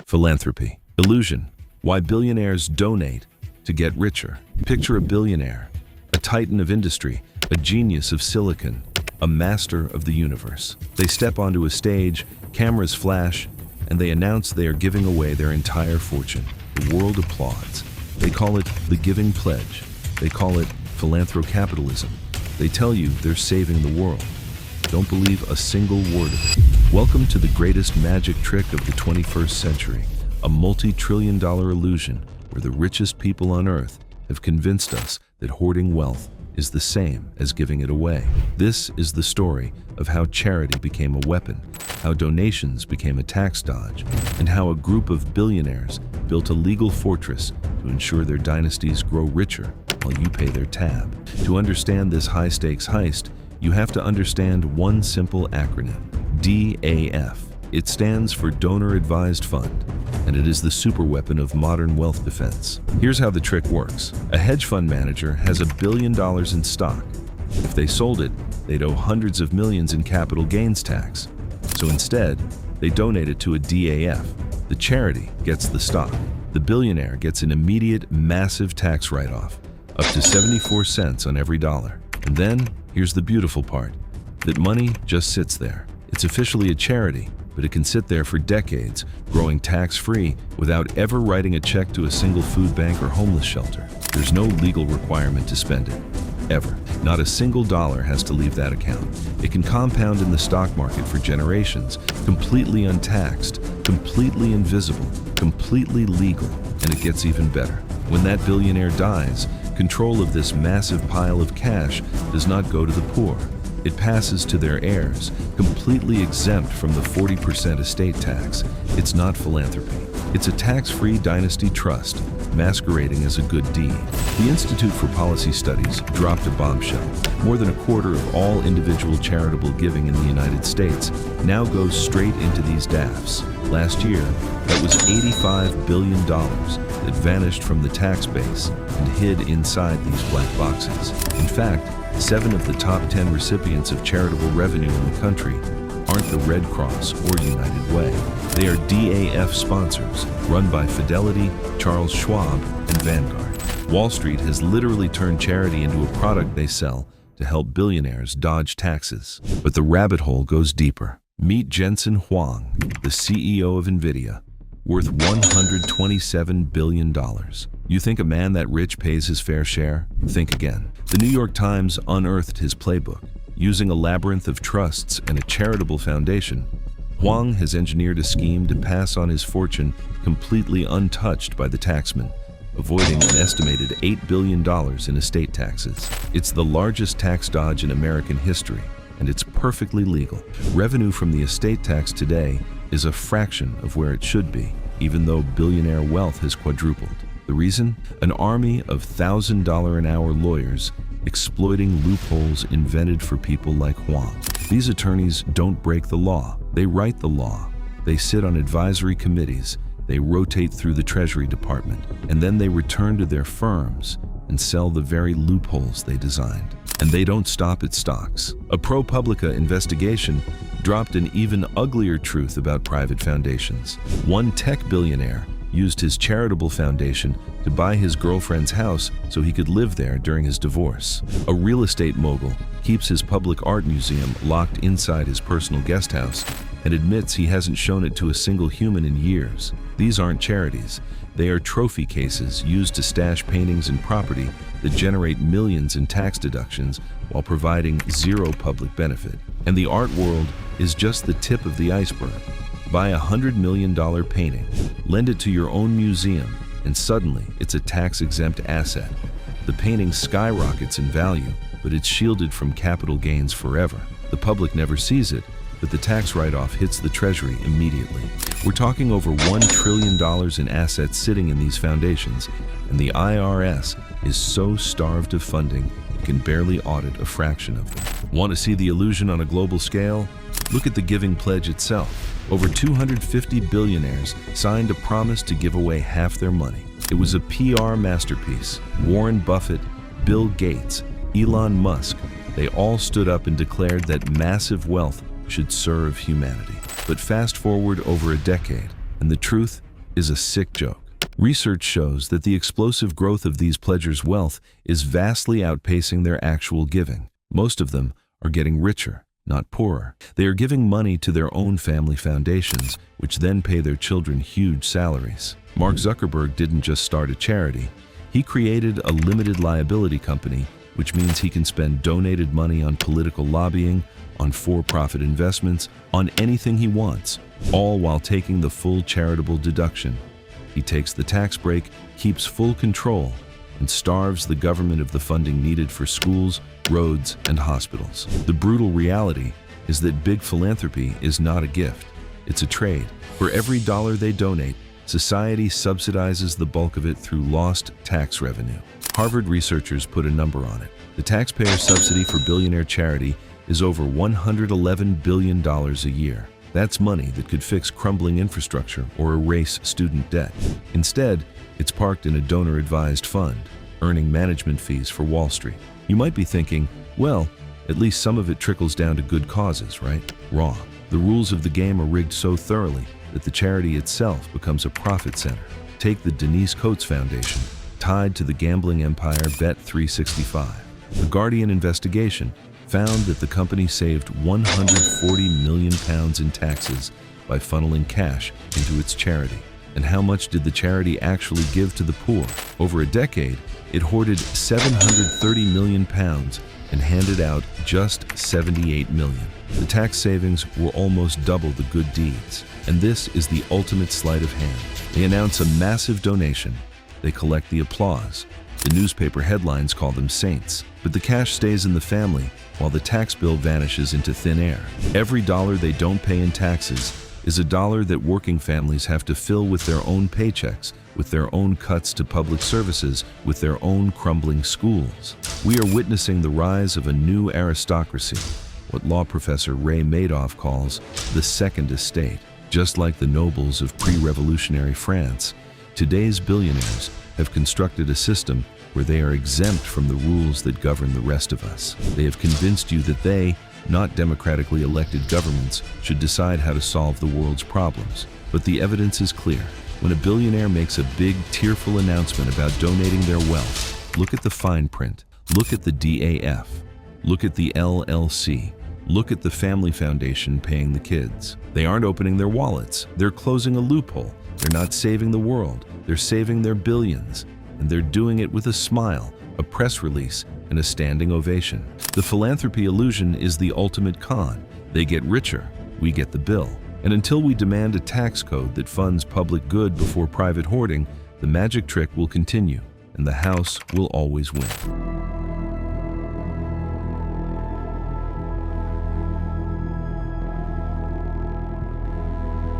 Philanthropy. Illusion. Why billionaires donate to get richer. Picture a billionaire, a titan of industry, a genius of silicon, a master of the universe. They step onto a stage, cameras flash, and they announce they are giving away their entire fortune. The world applauds. They call it the giving pledge. They call it Philanthrocapitalism. They tell you they're saving the world. Don't believe a single word of it. Welcome to the greatest magic trick of the 21st century, a multi-trillion-dollar illusion where the richest people on earth have convinced us that hoarding wealth is the same as giving it away. This is the story of how charity became a weapon, how donations became a tax dodge, and how a group of billionaires built a legal fortress to ensure their dynasties grow richer while you pay their tab. To understand this high-stakes heist, you have to understand one simple acronym, DAF. It stands for Donor Advised Fund, and it is the superweapon of modern wealth defense. Here's how the trick works. A hedge fund manager has $1 billion in stock. If they sold it, they'd owe hundreds of millions in capital gains tax. So instead, they donate it to a DAF. The charity gets the stock. The billionaire gets an immediate, massive tax write-off, up to 74 cents on every dollar. And then, here's the beautiful part, that money just sits there. It's officially a charity, but it can sit there for decades, growing tax-free without ever writing a check to a single food bank or homeless shelter. There's no legal requirement to spend it, ever. Not a single dollar has to leave that account. It can compound in the stock market for generations, completely untaxed, completely invisible, completely legal, and it gets even better. When that billionaire dies, control of this massive pile of cash does not go to the poor. It passes to their heirs, completely exempt from the 40% estate tax. It's not philanthropy. It's a tax-free dynasty trust, masquerading as a good deed. The Institute for Policy Studies dropped a bombshell. More than a quarter of all individual charitable giving in the United States now goes straight into these DAFs. Last year, that was $85 billion that vanished from the tax base and hid inside these black boxes. In fact, 7 of the top 10 recipients of charitable revenue in the country aren't the Red Cross or United Way. They are DAF sponsors, run by Fidelity, Charles Schwab, and Vanguard. Wall Street has literally turned charity into a product they sell to help billionaires dodge taxes. But the rabbit hole goes deeper. Meet Jensen Huang, the CEO of NVIDIA, worth $127 billion. You think a man that rich pays his fair share? Think again. The New York Times unearthed his playbook. Using a labyrinth of trusts and a charitable foundation, Huang has engineered a scheme to pass on his fortune completely untouched by the taxman, avoiding an estimated $8 billion in estate taxes. It's the largest tax dodge in American history, and it's perfectly legal. Revenue from the estate tax today is a fraction of where it should be, even though billionaire wealth has quadrupled. The reason? An army of $1,000 an hour lawyers exploiting loopholes invented for people like Huang. These attorneys don't break the law, they write the law. They sit on advisory committees, they rotate through the Treasury Department, and then they return to their firms and sell the very loopholes they designed. And they don't stop at stocks. A ProPublica investigation dropped an even uglier truth about private foundations. One tech billionaire used his charitable foundation to buy his girlfriend's house so he could live there during his divorce. A real estate mogul keeps his public art museum locked inside his personal guest house and admits he hasn't shown it to a single human in years. These aren't charities. They are trophy cases used to stash paintings and property that generate millions in tax deductions while providing zero public benefit. And the art world is just the tip of the iceberg. Buy a $100 million painting, lend it to your own museum, and suddenly it's a tax-exempt asset. The painting skyrockets in value, but it's shielded from capital gains forever. The public never sees it, but the tax write-off hits the Treasury immediately. We're talking over $1 trillion in assets sitting in these foundations, and the IRS is so starved of funding it can barely audit a fraction of them. Want to see the illusion on a global scale? Look at the giving pledge itself. Over 250 billionaires signed a promise to give away half their money. It was a PR masterpiece. Warren Buffett, Bill Gates, Elon Musk, they all stood up and declared that massive wealth should serve humanity. But fast forward over a decade, and the truth is a sick joke. Research shows that the explosive growth of these pledgers' wealth is vastly outpacing their actual giving. Most of them are getting richer, not poorer. They are giving money to their own family foundations, which then pay their children huge salaries. Mark Zuckerberg didn't just start a charity. He created a limited liability company, which means he can spend donated money on political lobbying, on for-profit investments, on anything he wants, all while taking the full charitable deduction. He takes the tax break, keeps full control, and starves the government of the funding needed for schools, roads, and hospitals. The brutal reality is that big philanthropy is not a gift. It's a trade. For every dollar they donate, society subsidizes the bulk of it through lost tax revenue. Harvard researchers put a number on it. The taxpayer subsidy for billionaire charity is over $111 billion a year. That's money that could fix crumbling infrastructure or erase student debt. Instead, it's parked in a donor-advised fund, earning management fees for Wall Street. You might be thinking, well, at least some of it trickles down to good causes, right? Wrong. The rules of the game are rigged so thoroughly that the charity itself becomes a profit center. Take the Denise Coates Foundation, tied to the gambling empire Bet365. The Guardian investigation found that the company saved £140 million in taxes by funneling cash into its charity. And how much did the charity actually give to the poor? Over a decade, it hoarded £730 million and handed out just $78 million. The tax savings were almost double the good deeds. And this is the ultimate sleight of hand. They announce a massive donation. They collect the applause. The newspaper headlines call them saints. But the cash stays in the family while the tax bill vanishes into thin air. Every dollar they don't pay in taxes is a dollar that working families have to fill with their own paychecks, with their own cuts to public services, with their own crumbling schools. We are witnessing the rise of a new aristocracy, what law professor Ray Madoff calls the Second Estate. Just like the nobles of pre-revolutionary France, today's billionaires have constructed a system where they are exempt from the rules that govern the rest of us. They have convinced you that they, not democratically elected governments, should decide how to solve the world's problems. But the evidence is clear. When a billionaire makes a big, tearful announcement about donating their wealth, look at the fine print. Look at the DAF. Look at the LLC. Look at the family foundation paying the kids. They aren't opening their wallets. They're closing a loophole. They're not saving the world. They're saving their billions. And they're doing it with a smile, a press release, and a standing ovation. The philanthropy illusion is the ultimate con. They get richer, we get the bill. And until we demand a tax code that funds public good before private hoarding, the magic trick will continue, and the house will always win.